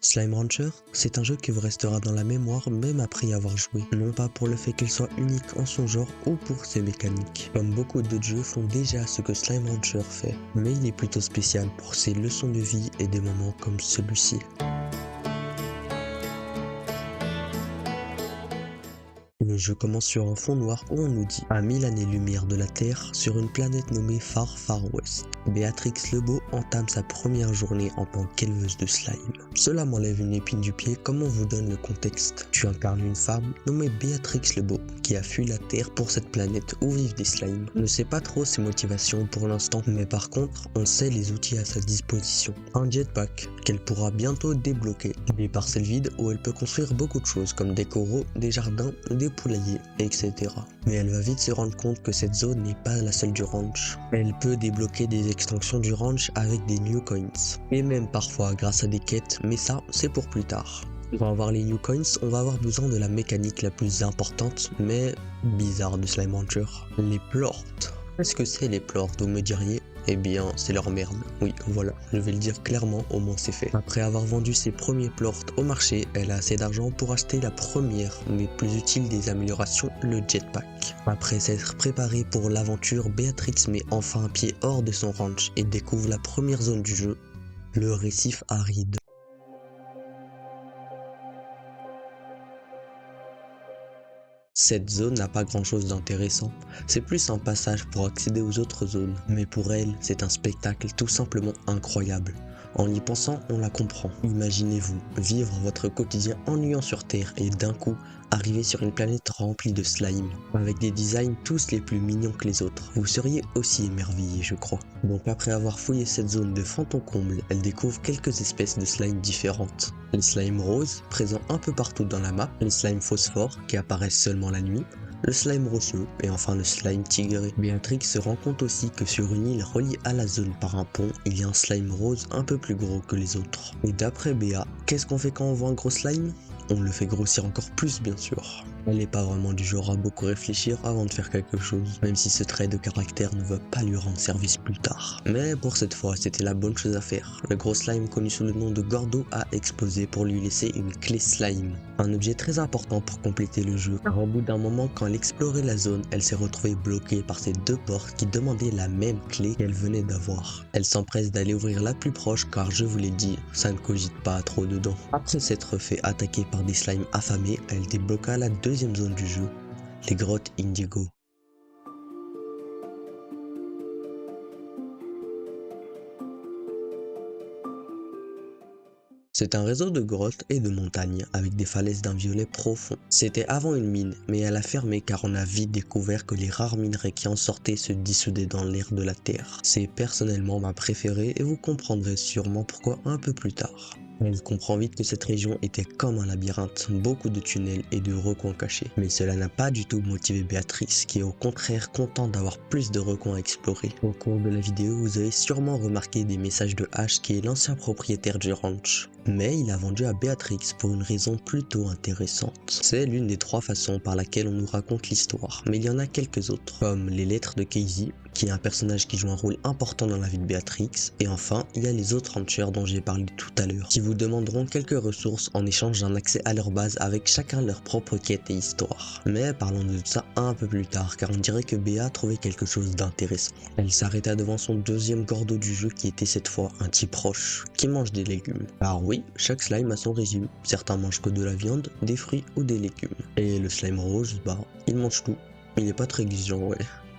Slime Rancher, c'est un jeu qui vous restera dans la mémoire même après y avoir joué, non pas pour le fait qu'il soit unique en son genre ou pour ses mécaniques. Comme beaucoup d'autres jeux font déjà ce que Slime Rancher fait, mais il est plutôt spécial pour ses leçons de vie et des moments comme celui-ci. Le jeu commence sur un fond noir où on nous dit à 1000 années-lumière de la Terre, sur une planète nommée Far Far West, Béatrix Lebeau entame sa première journée en tant qu'éleveuse de slime. Cela m'enlève une épine du pied comme on vous donne le contexte. Tu incarnes une femme nommée Béatrix Lebeau qui a fui la Terre pour cette planète où vivent des slimes. On ne sait pas trop ses motivations pour l'instant, mais par contre, on sait les outils à sa disposition. Un jetpack qu'elle pourra bientôt débloquer, des parcelles vides où elle peut construire beaucoup de choses comme des coraux, des jardins, des poulaillers, etc. Mais elle va vite se rendre compte que cette zone n'est pas la seule du ranch. Elle peut débloquer des extensions du ranch avec des new coins, et même parfois grâce à des quêtes, mais ça c'est pour plus tard. Pour avoir les new coins, on va avoir besoin de la mécanique la plus importante, mais bizarre de Slime Rancher, les plorts. Qu'est-ce que c'est les plorts, vous me diriez? Eh bien, c'est leur merde. Oui, voilà, je vais le dire clairement, au moins c'est fait. Après avoir vendu ses premiers plorts au marché, elle a assez d'argent pour acheter la première, mais plus utile des améliorations, le jetpack. Après s'être préparée pour l'aventure, Béatrix met enfin un pied hors de son ranch et découvre la première zone du jeu, le récif aride. Cette zone n'a pas grand chose d'intéressant, c'est plus un passage pour accéder aux autres zones, mais pour elle, c'est un spectacle tout simplement incroyable. En y pensant, on la comprend. Imaginez-vous vivre votre quotidien ennuyant sur Terre et d'un coup, arriver sur une planète remplie de slime, avec des designs tous les plus mignons que les autres. Vous seriez aussi émerveillé, je crois. Donc après avoir fouillé cette zone de fond en comble, elle découvre quelques espèces de slime différentes. Les slimes roses, présents un peu partout dans la map, les slimes phosphores, qui apparaissent seulement la nuit, le slime rocheux et enfin le slime tigré. Béatrix se rend compte aussi que sur une île reliée à la zone par un pont, il y a un slime rose un peu plus gros que les autres. Et d'après Béa, qu'est-ce qu'on fait quand on voit un gros slime? On le fait grossir encore plus bien sûr. Elle n'est pas vraiment du genre à beaucoup réfléchir avant de faire quelque chose, même si ce trait de caractère ne va pas lui rendre service plus tard. Mais pour cette fois, c'était la bonne chose à faire. Le gros slime connu sous le nom de Gordo a explosé pour lui laisser une clé slime. Un objet très important pour compléter le jeu, car au bout d'un moment quand elle explorait la zone, elle s'est retrouvée bloquée par ces deux portes qui demandaient la même clé qu'elle venait d'avoir. Elle s'empresse d'aller ouvrir la plus proche car je vous l'ai dit, ça ne cogite pas trop dedans. Après s'être fait attaquer par des slimes affamés, elle débloqua la deuxième zone du jeu, les grottes Indigo. C'est un réseau de grottes et de montagnes avec des falaises d'un violet profond. C'était avant une mine, mais elle a fermé car on a vite découvert que les rares minerais qui en sortaient se dissoudaient dans l'air de la terre. C'est personnellement ma préférée et vous comprendrez sûrement pourquoi un peu plus tard. Elle comprend vite que cette région était comme un labyrinthe, beaucoup de tunnels et de recoins cachés. Mais cela n'a pas du tout motivé Béatrix, qui est au contraire contente d'avoir plus de recoins à explorer. Au cours de la vidéo, vous avez sûrement remarqué des messages de Ash qui est l'ancien propriétaire du ranch. Mais il a vendu à Béatrix pour une raison plutôt intéressante. C'est l'une des 3 façons par laquelle on nous raconte l'histoire, mais il y en a quelques autres, comme les lettres de Casey, qui est un personnage qui joue un rôle important dans la vie de Béatrix, et enfin, il y a les autres ranchers dont j'ai parlé tout à l'heure, qui vous demanderont quelques ressources en échange d'un accès à leur base avec chacun leur propre quête et histoire. Mais parlons de ça un peu plus tard, car on dirait que Béa trouvait quelque chose d'intéressant. Elle s'arrêta devant son deuxième gordo du jeu qui était cette fois un type roche, qui mange des légumes. Alors oui, chaque slime a son régime, certains mangent que de la viande, des fruits ou des légumes. Et le slime rose, il mange tout. Il est pas très exigeant, ouais.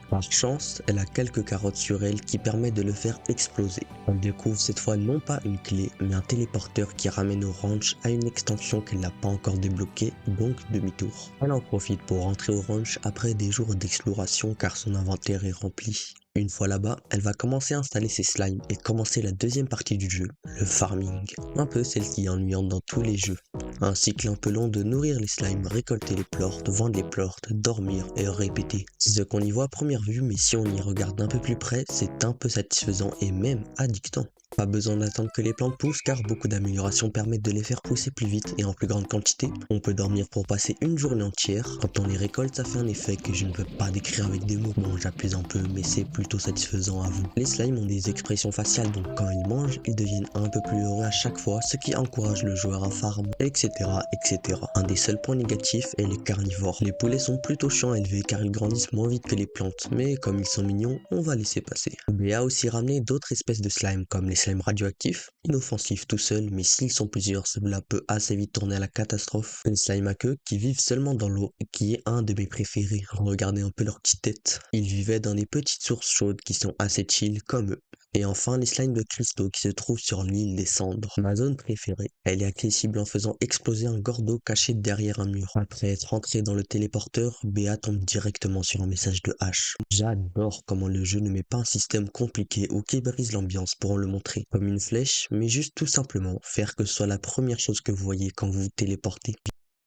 Par chance, elle a quelques carottes sur elle qui permettent de le faire exploser. On découvre cette fois non pas une clé, mais un téléporteur qui ramène au ranch à une extension qu'elle n'a pas encore débloquée, donc demi-tour. Elle en profite pour rentrer au ranch après des jours d'exploration car son inventaire est rempli. Une fois là-bas, elle va commencer à installer ses slimes et commencer la deuxième partie du jeu, le farming. Un peu celle qui est ennuyante dans tous les jeux. Un cycle un peu long de nourrir les slimes, récolter les plorts, vendre les plorts, dormir et répéter. C'est ce qu'on y voit à première vue, mais si on y regarde un peu plus près, c'est un peu satisfaisant et même addictant. Pas besoin d'attendre que les plantes poussent car beaucoup d'améliorations permettent de les faire pousser plus vite et en plus grande quantité. On peut dormir pour passer une journée entière. Quand on les récolte, ça fait un effet que je ne peux pas décrire avec des mots. Bon, j'abuse un peu, mais c'est plutôt satisfaisant à vous. Les slimes ont des expressions faciales, donc quand ils mangent, ils deviennent un peu plus heureux à chaque fois, ce qui encourage le joueur à farm, etc., etc. Un des seuls points négatifs est les carnivores. Les poulets sont plutôt chiants à élever car ils grandissent moins vite que les plantes, mais comme ils sont mignons, on va laisser passer. BA a aussi ramené d'autres espèces de slime comme les slimes radioactifs, inoffensifs tout seuls, mais s'ils sont plusieurs, cela peut assez vite tourner à la catastrophe. Les slimes à queue qui vivent seulement dans l'eau, qui est un de mes préférés. Regardez un peu leur petite tête. Ils vivaient dans des petites sources chaudes qui sont assez chill comme eux. Et enfin, les slimes de cristaux qui se trouvent sur l'île des cendres. Ma zone préférée. Elle est accessible en faisant exploser un gordo caché derrière un mur. Après être entré dans le téléporteur, BA tombe directement sur un message de H. J'adore comment le jeu ne met pas un système compliqué ou qui brise l'ambiance pour en le montrer comme une flèche, mais juste tout simplement faire que ce soit la première chose que vous voyez quand vous vous téléportez.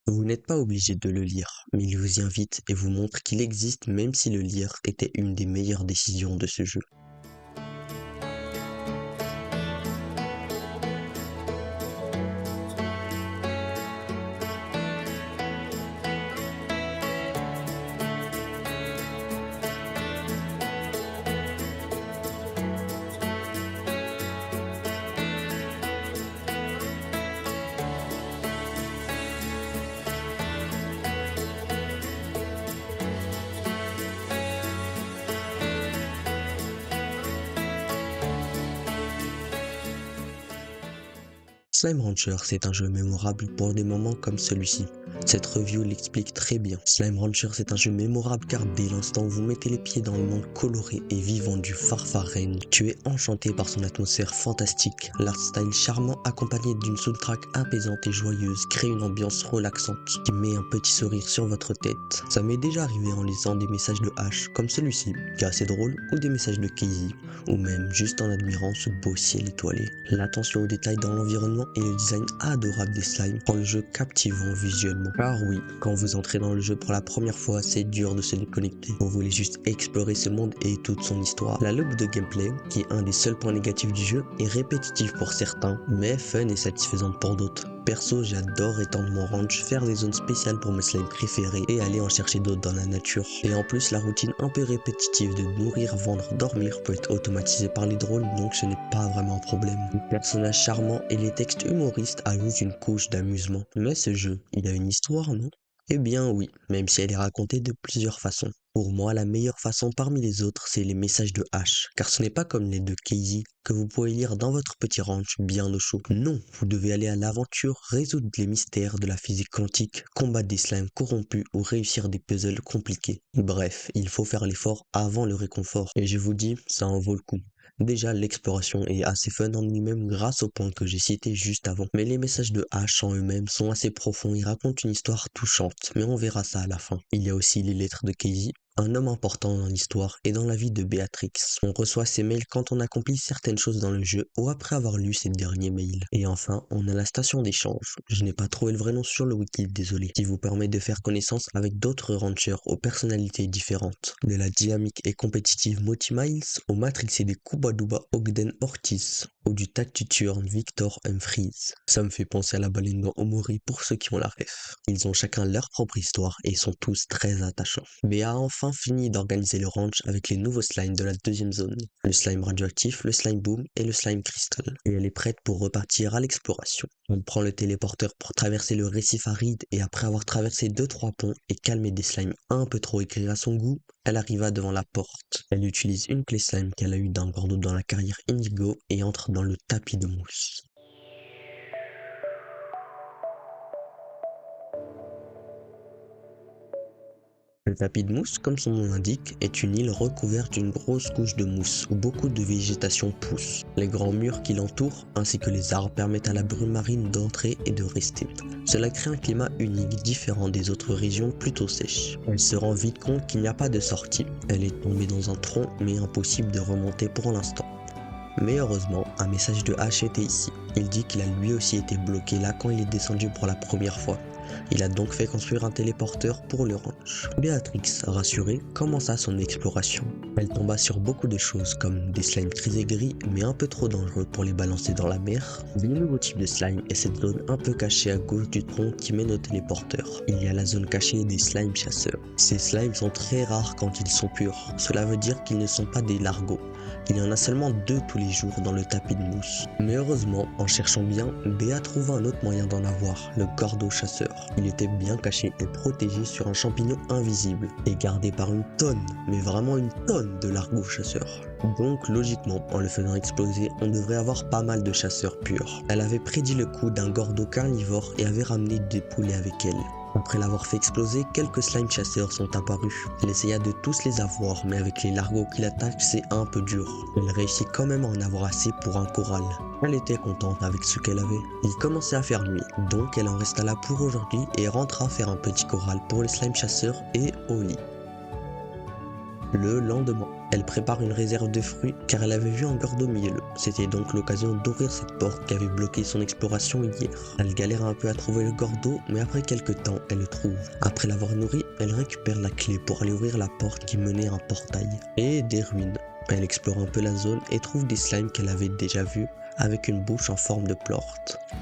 Vous n'êtes pas obligé de le lire, mais il vous y invite et vous montre qu'il existe même si le lire était une des meilleures décisions de ce jeu. Slime Rancher, c'est un jeu mémorable pour des moments comme celui-ci. Cette review l'explique très bien. Slime Rancher, c'est un jeu mémorable car dès l'instant où vous mettez les pieds dans le monde coloré et vivant du Farfarenn, tu es enchanté par son atmosphère fantastique. L'art style charmant accompagné d'une soundtrack apaisante et joyeuse crée une ambiance relaxante qui met un petit sourire sur votre tête. Ça m'est déjà arrivé en lisant des messages de H comme celui-ci, qui est assez drôle, ou des messages de Casey, ou même juste en admirant ce beau ciel étoilé. L'attention aux détails dans l'environnement et le design adorable des slimes rend le jeu captivant visuellement. Car oui, quand vous entrez dans le jeu pour la première fois, c'est dur de se déconnecter. Vous voulez juste explorer ce monde et toute son histoire. La loupe de gameplay, qui est un des seuls points négatifs du jeu, est répétitive pour certains, mais fun et satisfaisante pour d'autres. Perso, j'adore étendre mon range, faire des zones spéciales pour mes slimes préférés et aller en chercher d'autres dans la nature. Et en plus, la routine un peu répétitive de nourrir, vendre, dormir peut être automatisée par les drôles, donc ce n'est pas vraiment un problème. Les personnages charmants et les textes humoristes ajoutent une couche d'amusement. Mais ce jeu, il a une histoire, non? Eh bien oui, même si elle est racontée de plusieurs façons. Pour moi, la meilleure façon parmi les autres, c'est les messages de H, car ce n'est pas comme les de Casey que vous pouvez lire dans votre petit ranch bien au chaud. Non, vous devez aller à l'aventure, résoudre les mystères de la physique quantique, combattre des slimes corrompus ou réussir des puzzles compliqués. Bref, il faut faire l'effort avant le réconfort, et je vous dis, ça en vaut le coup. Déjà, l'exploration est assez fun en lui-même grâce au point que j'ai cité juste avant. Mais les messages de H en eux-mêmes sont assez profonds et racontent une histoire touchante, mais on verra ça à la fin. Il y a aussi les lettres de Casey, un homme important dans l'histoire et dans la vie de Béatrix. On reçoit ses mails quand on accomplit certaines choses dans le jeu ou après avoir lu ses derniers mails. Et enfin, on a la station d'échange. Je n'ai pas trouvé le vrai nom sur le wiki, désolé. Qui vous permet de faire connaissance avec d'autres ranchers aux personnalités différentes. De la dynamique et compétitive Moti Miles au matrixé des Kubaduba Ogden Ortiz ou du taciturne Victor Humphries. Ça me fait penser à la baleine dans Omori pour ceux qui ont la ref. Ils ont chacun leur propre histoire et sont tous très attachants. BA a enfin fini d'organiser le ranch avec les nouveaux slimes de la deuxième zone. Le slime radioactif, le slime boom et le slime cristal. Et elle est prête pour repartir à l'exploration. On prend le téléporteur pour traverser le récif aride et après avoir traversé 2-3 ponts et calmé des slimes un peu trop écrits à son goût, elle arriva devant la porte. Elle utilise une clé slime qu'elle a eue d'un gordo dans la carrière Indigo et entre dans le tapis de mousse. Le tapis de mousse, comme son nom l'indique, est une île recouverte d'une grosse couche de mousse où beaucoup de végétation pousse. Les grands murs qui l'entourent, ainsi que les arbres permettent à la brume marine d'entrer et de rester. Cela crée un climat unique, différent des autres régions plutôt sèches. Elle se rend vite compte qu'il n'y a pas de sortie. Elle est tombée dans un tronc, mais impossible de remonter pour l'instant. Mais heureusement, un message de Ash était ici. Il dit qu'il a lui aussi été bloqué là quand il est descendu pour la première fois. Il a donc fait construire un téléporteur pour le ranch. Béatrix, rassurée, commença son exploration. Elle tomba sur beaucoup de choses comme des slimes très aigris mais un peu trop dangereux pour les balancer dans la mer, des nouveaux types de slime et cette zone un peu cachée à gauche du tronc qui mène au téléporteur. Il y a la zone cachée des slimes chasseurs. Ces slimes sont très rares quand ils sont purs, cela veut dire qu'ils ne sont pas des largos. Il y en a seulement 2 tous les jours dans le tapis de mousse. Mais heureusement, en cherchant bien, Béa trouva un autre moyen d'en avoir, le gordo chasseur. Il était bien caché et protégé sur un champignon invisible et gardé par une tonne, mais vraiment une tonne de largos chasseurs. Donc logiquement, en le faisant exploser, on devrait avoir pas mal de chasseurs purs. Elle avait prédit le coup d'un gordo carnivore et avait ramené des poulets avec elle. Après l'avoir fait exploser, quelques slime chasseurs sont apparus. Elle essaya de tous les avoir, mais avec les largos qui l'attaquent, c'est un peu dur. Elle réussit quand même à en avoir assez pour un corral. Elle était contente avec ce qu'elle avait. Il commençait à faire nuit, donc elle en resta là pour aujourd'hui et rentra faire un petit corral pour les slime chasseurs et au lit. Le lendemain, elle prépare une réserve de fruits car elle avait vu un gordo mielleux. C'était donc l'occasion d'ouvrir cette porte qui avait bloqué son exploration hier. Elle galère un peu à trouver le gordo, mais après quelques temps, elle le trouve. Après l'avoir nourri, elle récupère la clé pour aller ouvrir la porte qui menait à un portail et des ruines. Elle explore un peu la zone et trouve des slimes qu'elle avait déjà vus avec une bouche en forme de plort.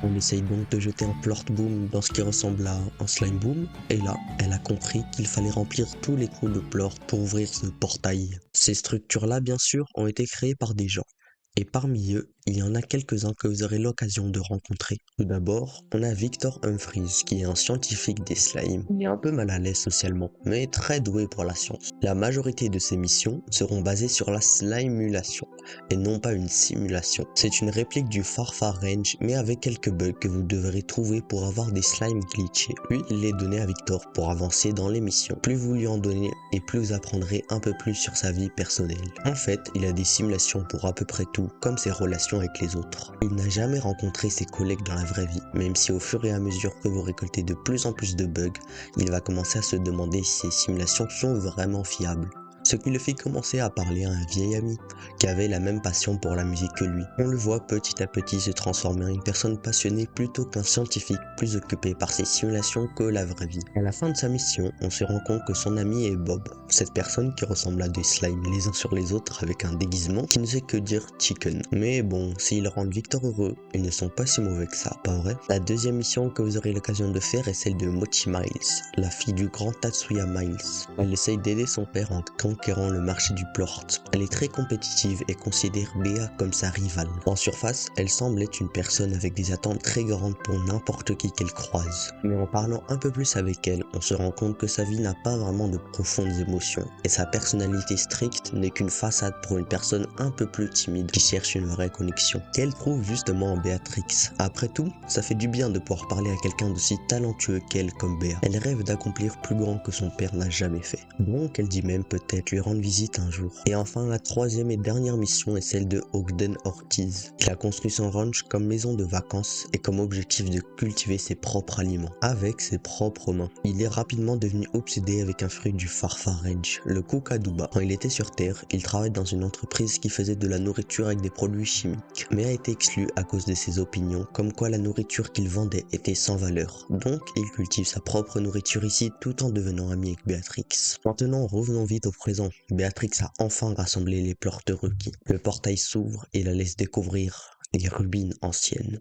On essaye donc de jeter un plort boom dans ce qui ressemble à un slime boom et là, elle a compris qu'il fallait remplir tous les trous de plort pour ouvrir ce portail. Ces structures-là, bien sûr, ont été créées par des gens. Et parmi eux, il y en a quelques-uns que vous aurez l'occasion de rencontrer. Tout d'abord, on a Victor Humphries, qui est un scientifique des slimes. Il est un peu mal à l'aise socialement, mais très doué pour la science. La majorité de ses missions seront basées sur la slimulation, et non pas une simulation. C'est une réplique du Farfar Range, mais avec quelques bugs que vous devrez trouver pour avoir des slimes glitchés. Puis, il les donnait à Victor pour avancer dans les missions. Plus vous lui en donnez, et plus vous apprendrez un peu plus sur sa vie personnelle. En fait, il a des simulations pour à peu près tout, comme ses relations avec les autres. Il n'a jamais rencontré ses collègues dans la vraie vie, même si au fur et à mesure que vous récoltez de plus en plus de bugs, il va commencer à se demander si ces simulations sont vraiment fiables. Ce qui le fit commencer à parler à un vieil ami, qui avait la même passion pour la musique que lui. On le voit petit à petit se transformer en une personne passionnée plutôt qu'un scientifique plus occupé par ses simulations que la vraie vie. À la fin de sa mission, on se rend compte que son ami est Bob, cette personne qui ressemble à des slimes les uns sur les autres avec un déguisement qui ne sait que dire chicken. Mais bon, s'ils rendent Victor heureux, ils ne sont pas si mauvais que ça, pas vrai? La deuxième mission que vous aurez l'occasion de faire est celle de Mochi Miles, la fille du grand Tatsuya Miles. Elle essaye d'aider son père en conquérant le marché du plort. Elle est très compétitive et considère Béa comme sa rivale. En surface, elle semble être une personne avec des attentes très grandes pour n'importe qui qu'elle croise. Mais en parlant un peu plus avec elle, on se rend compte que sa vie n'a pas vraiment de profondes émotions et sa personnalité stricte n'est qu'une façade pour une personne un peu plus timide qui cherche une vraie connexion, qu'elle trouve justement en Béatrix. Après tout, ça fait du bien de pouvoir parler à quelqu'un d'aussi talentueux qu'elle comme Béa. Elle rêve d'accomplir plus grand que son père n'a jamais fait. Donc elle dit même peut-être lui rendre visite un jour. Et enfin, la troisième et dernière mission est celle de Ogden Ortiz. Il a construit son ranch comme maison de vacances et comme objectif de cultiver ses propres aliments, avec ses propres mains. Il est rapidement devenu obsédé avec un fruit du Farfar Range, le Kookaduba. Quand il était sur Terre, il travaille dans une entreprise qui faisait de la nourriture avec des produits chimiques, mais a été exclu à cause de ses opinions, comme quoi la nourriture qu'il vendait était sans valeur. Donc, il cultive sa propre nourriture ici tout en devenant ami avec Béatrix. Maintenant, revenons vite au présent. Béatrix a enfin rassemblé les pleurs de requis. Le portail s'ouvre et la laisse découvrir les ruines anciennes.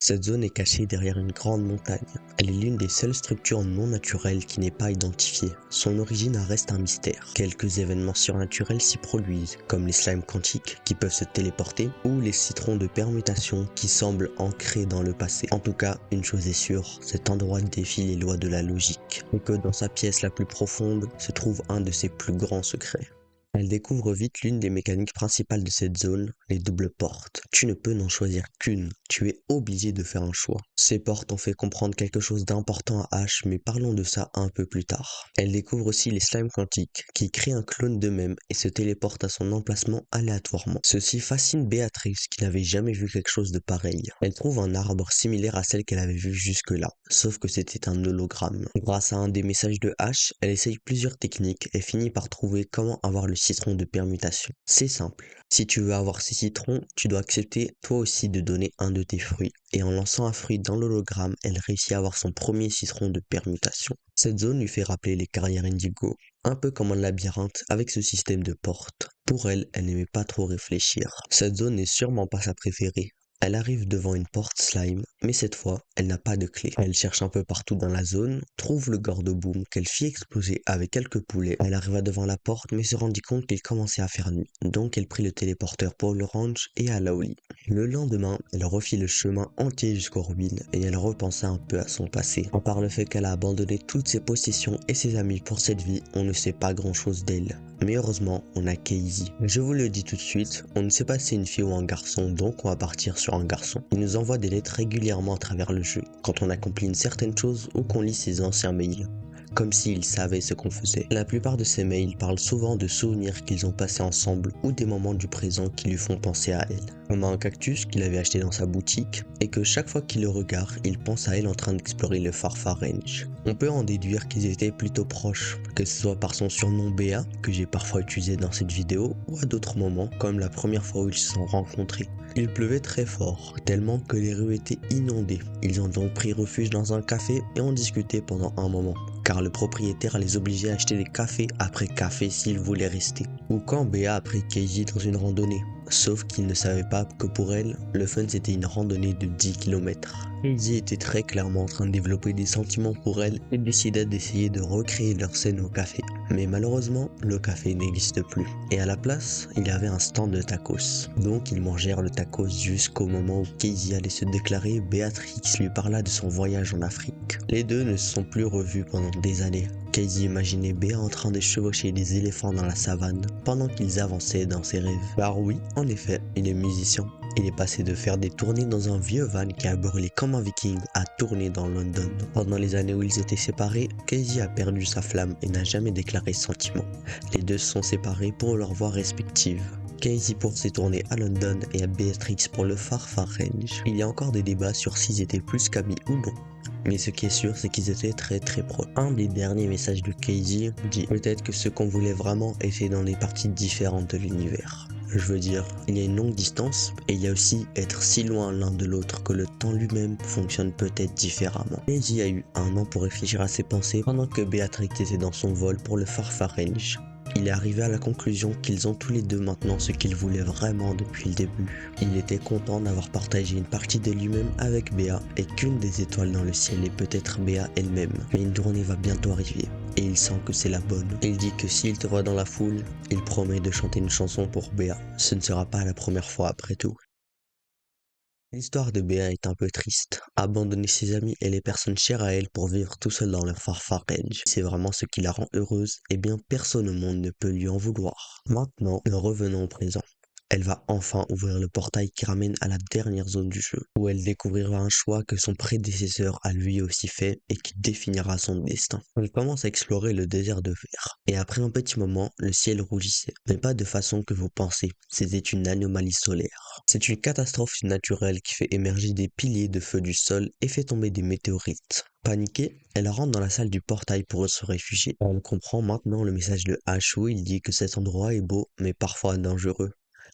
Cette zone est cachée derrière une grande montagne. Elle est l'une des seules structures non naturelles qui n'est pas identifiée. Son origine reste un mystère. Quelques événements surnaturels s'y produisent, comme les slimes quantiques qui peuvent se téléporter ou les citrons de permutation qui semblent ancrés dans le passé. En tout cas, une chose est sûre, cet endroit défie les lois de la logique et que dans sa pièce la plus profonde se trouve un de ses plus grands secrets. Elle découvre vite l'une des mécaniques principales de cette zone, les doubles portes. Tu ne peux n'en choisir qu'une, tu es obligé de faire un choix. Ces portes ont fait comprendre quelque chose d'important à Ash, mais parlons de ça un peu plus tard. Elle découvre aussi les slimes quantiques, qui créent un clone d'eux-mêmes et se téléportent à son emplacement aléatoirement. Ceci fascine Béatrix, qui n'avait jamais vu quelque chose de pareil. Elle trouve un arbre similaire à celle qu'elle avait vue jusque-là, sauf que c'était un hologramme. Grâce à un des messages de Ash, elle essaye plusieurs techniques et finit par trouver comment avoir le citron de permutation. C'est simple. Si tu veux avoir ces citrons, tu dois accepter toi aussi de donner un de tes fruits. Et en lançant un fruit dans l'hologramme, elle réussit à avoir son premier citron de permutation. Cette zone lui fait rappeler les carrières Indigo, un peu comme un labyrinthe avec ce système de portes. Pour elle, elle n'aimait pas trop réfléchir. Cette zone n'est sûrement pas sa préférée. Elle arrive devant une porte slime, mais cette fois, elle n'a pas de clé. Elle cherche un peu partout dans la zone, trouve le garde-boom qu'elle fit exploser avec quelques poulets. Elle arriva devant la porte, mais se rendit compte qu'il commençait à faire nuit. Donc elle prit le téléporteur pour le ranch et alla au lit. Le lendemain, elle refit le chemin entier jusqu'aux ruines et elle repensa un peu à son passé. À part le fait qu'elle a abandonné toutes ses possessions et ses amis pour cette vie, on ne sait pas grand chose d'elle. Mais heureusement, on a Casey. Je vous le dis tout de suite, on ne sait pas si c'est une fille ou un garçon, donc on va partir sur un garçon. Il nous envoie des lettres régulièrement à travers le jeu, quand on accomplit une certaine chose ou qu'on lit ses anciens mails. Comme s'il savait ce qu'on faisait. La plupart de ces mails parlent souvent de souvenirs qu'ils ont passés ensemble ou des moments du présent qui lui font penser à elle. Comme un cactus qu'il avait acheté dans sa boutique et que chaque fois qu'il le regarde, il pense à elle en train d'explorer le Farfar Range. On peut en déduire qu'ils étaient plutôt proches, que ce soit par son surnom Béa, que j'ai parfois utilisé dans cette vidéo, ou à d'autres moments, comme la première fois où ils se sont rencontrés. Il pleuvait très fort, tellement que les rues étaient inondées. Ils ont donc pris refuge dans un café et ont discuté pendant un moment, car le propriétaire les obligeait à acheter des cafés après café s'ils voulaient rester. Ou quand Béa a pris Casey dans une randonnée, sauf qu'il ne savait pas que pour elle, le fun c'était une randonnée de 10 km. Casey était très clairement en train de développer des sentiments pour elle et décida d'essayer de recréer leur scène au café. Mais malheureusement, le café n'existe plus. Et à la place, il y avait un stand de tacos. Donc ils mangèrent le tacos jusqu'au moment où Casey allait se déclarer. Béatrix lui parla de son voyage en Afrique. Les deux ne se sont plus revus pendant des années. Casey imaginait Béa en train de chevaucher des éléphants dans la savane pendant qu'ils avançaient dans ses rêves. Car oui, en effet, il est musicien. Il est passé de faire des tournées dans un vieux van qui a brûlé comme un viking à tourner dans London. Pendant les années où ils étaient séparés, Casey a perdu sa flamme et n'a jamais déclaré sentiment. Les deux se sont séparés pour leurs voies respectives. Casey pour ses tournées à London et à Béatrix pour le Farfar Range. Il y a encore des débats sur s'ils étaient plus qu'amis ou non. Mais ce qui est sûr, c'est qu'ils étaient très proches. Un des derniers messages de Casey dit peut-être que ce qu'on voulait vraiment était dans des parties différentes de l'univers. Je veux dire, il y a une longue distance et il y a aussi être si loin l'un de l'autre que le temps lui-même fonctionne peut-être différemment. Casey a eu un an pour réfléchir à ses pensées pendant que Béatrix était dans son vol pour le Farfar Range. Il est arrivé à la conclusion qu'ils ont tous les deux maintenant ce qu'ils voulaient vraiment depuis le début. Il était content d'avoir partagé une partie de lui-même avec Béa et qu'une des étoiles dans le ciel est peut-être Béa elle-même. Mais une journée va bientôt arriver et il sent que c'est la bonne. Il dit que s'il te voit dans la foule, il promet de chanter une chanson pour Béa. Ce ne sera pas la première fois après tout. L'histoire de Béa est un peu triste. Abandonner ses amis et les personnes chères à elle pour vivre tout seul dans leur Farfar Range. C'est vraiment ce qui la rend heureuse, et bien personne au monde ne peut lui en vouloir. Maintenant, revenons au présent. Elle va enfin ouvrir le portail qui ramène à la dernière zone du jeu, où elle découvrira un choix que son prédécesseur a lui aussi fait et qui définira son destin. Elle commence à explorer le désert de verre, et après un petit moment, le ciel rougissait, mais pas de façon que vous pensez, c'était une anomalie solaire. C'est une catastrophe naturelle qui fait émerger des piliers de feu du sol et fait tomber des météorites. Paniquée, elle rentre dans la salle du portail pour se réfugier. Elle comprend maintenant le message de Ash où il dit que cet endroit est beau, mais parfois dangereux.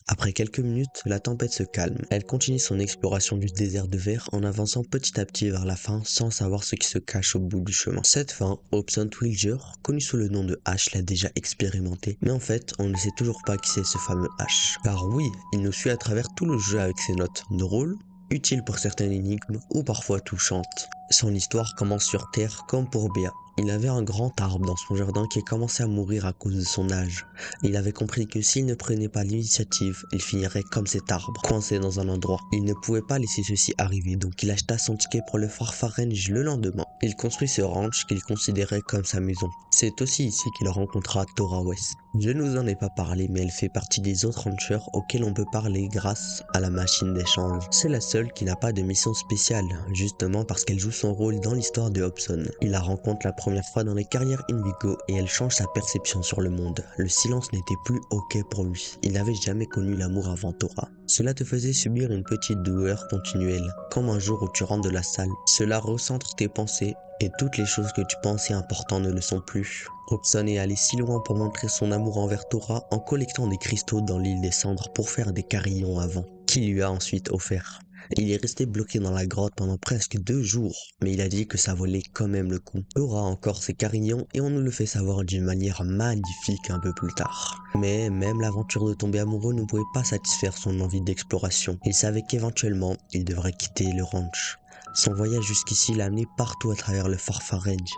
Après quelques minutes, la tempête se calme. Elle continue son exploration du désert de verre en avançant petit à petit vers la fin sans savoir ce qui se cache au bout du chemin. Cette fin, Hobson Twilger, connu sous le nom de Ash, l'a déjà expérimenté. Mais en fait, on ne sait toujours pas qui c'est ce fameux Ash. Car oui, il nous suit à travers tout le jeu avec ses notes drôles, utiles pour certaines énigmes ou parfois touchantes. Son histoire commence sur Terre comme pour Béa. Il avait un grand arbre dans son jardin qui a commencé à mourir à cause de son âge. Il avait compris que s'il ne prenait pas l'initiative, il finirait comme cet arbre, coincé dans un endroit. Il ne pouvait pas laisser ceci arriver, donc il acheta son ticket pour le Farfar Range le lendemain. Il construit ce ranch qu'il considérait comme sa maison. C'est aussi ici qu'il rencontra Tora West. Je ne vous en ai pas parlé, mais elle fait partie des autres ranchers auxquels on peut parler grâce à la machine d'échange. C'est la seule qui n'a pas de mission spéciale, justement parce qu'elle joue son rôle dans l'histoire de Hobson. Il la rencontre la première fois dans les carrières Indigo et elle change sa perception sur le monde. Le silence n'était plus ok pour lui. Il n'avait jamais connu l'amour avant Tora. Cela te faisait subir une petite douleur continuelle, comme un jour où tu rentres de la salle. Cela recentre tes pensées et toutes les choses que tu pensais importantes ne le sont plus. Hobson est allé si loin pour montrer son amour envers Tora en collectant des cristaux dans l'île des cendres pour faire des carillons avant, qu'il lui a ensuite offert. Il est resté bloqué dans la grotte pendant presque 2 jours, mais il a dit que ça valait quand même le coup. Tora a encore ses carillons et on nous le fait savoir d'une manière magnifique un peu plus tard. Mais même l'aventure de tomber amoureux ne pouvait pas satisfaire son envie d'exploration. Il savait qu'éventuellement, il devrait quitter le ranch. Son voyage jusqu'ici l'a amené partout à travers le Farfar Range,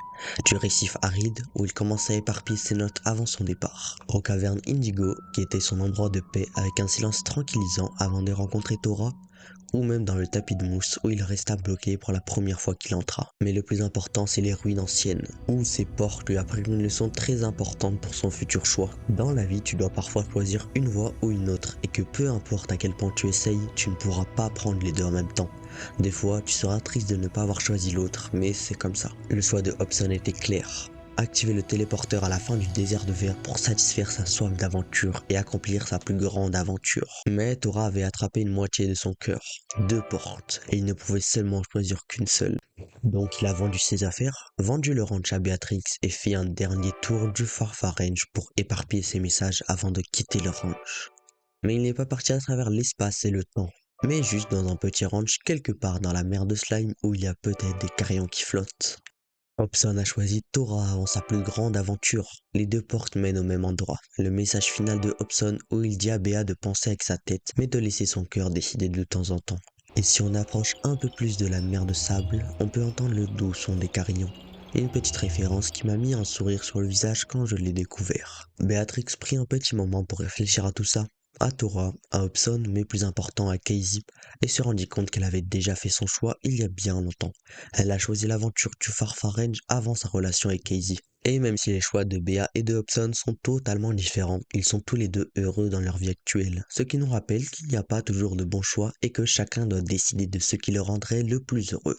du récif aride où il commençait à éparpiller ses notes avant son départ, aux cavernes Indigo qui était son endroit de paix avec un silence tranquillisant avant de rencontrer Tora, ou même dans le tapis de mousse où il resta bloqué pour la première fois qu'il entra. Mais le plus important, c'est les ruines anciennes, où ses portes lui apprennent une leçon très importante pour son futur choix. Dans la vie, tu dois parfois choisir une voie ou une autre, et que peu importe à quel point tu essayes, tu ne pourras pas prendre les deux en même temps. Des fois, tu seras triste de ne pas avoir choisi l'autre, mais c'est comme ça. Le choix de Hobson était clair. Activer le téléporteur à la fin du désert de verre pour satisfaire sa soif d'aventure et accomplir sa plus grande aventure. Mais Tora avait attrapé une moitié de son cœur, 2 portes, et il ne pouvait seulement choisir qu'une seule. Donc il a vendu ses affaires, vendu le ranch à Béatrix et fait un dernier tour du Farfar Range pour éparpiller ses messages avant de quitter le ranch. Mais il n'est pas parti à travers l'espace et le temps, mais juste dans un petit ranch quelque part dans la mer de Slime où il y a peut-être des carillons qui flottent. Hobson a choisi Tora avant sa plus grande aventure. Les 2 portes mènent au même endroit. Le message final de Hobson où il dit à Béa de penser avec sa tête, mais de laisser son cœur décider de temps en temps. Et si on approche un peu plus de la mer de sable, on peut entendre le doux son des carillons. Et une petite référence qui m'a mis un sourire sur le visage quand je l'ai découvert. Béatrix prit un petit moment pour réfléchir à tout ça, à Tora, à Hobson, mais plus important à Casey, et se rendit compte qu'elle avait déjà fait son choix il y a bien longtemps. Elle a choisi l'aventure du Farfar Range avant sa relation avec Casey. Et même si les choix de Bea et de Hobson sont totalement différents, ils sont tous les deux heureux dans leur vie actuelle. Ce qui nous rappelle qu'il n'y a pas toujours de bons choix et que chacun doit décider de ce qui le rendrait le plus heureux.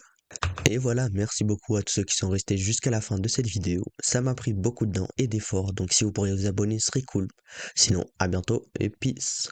Et voilà, merci beaucoup à tous ceux qui sont restés jusqu'à la fin de cette vidéo. Ça m'a pris beaucoup de temps et d'efforts, donc si vous pourriez vous abonner, ce serait cool. Sinon, à bientôt et peace.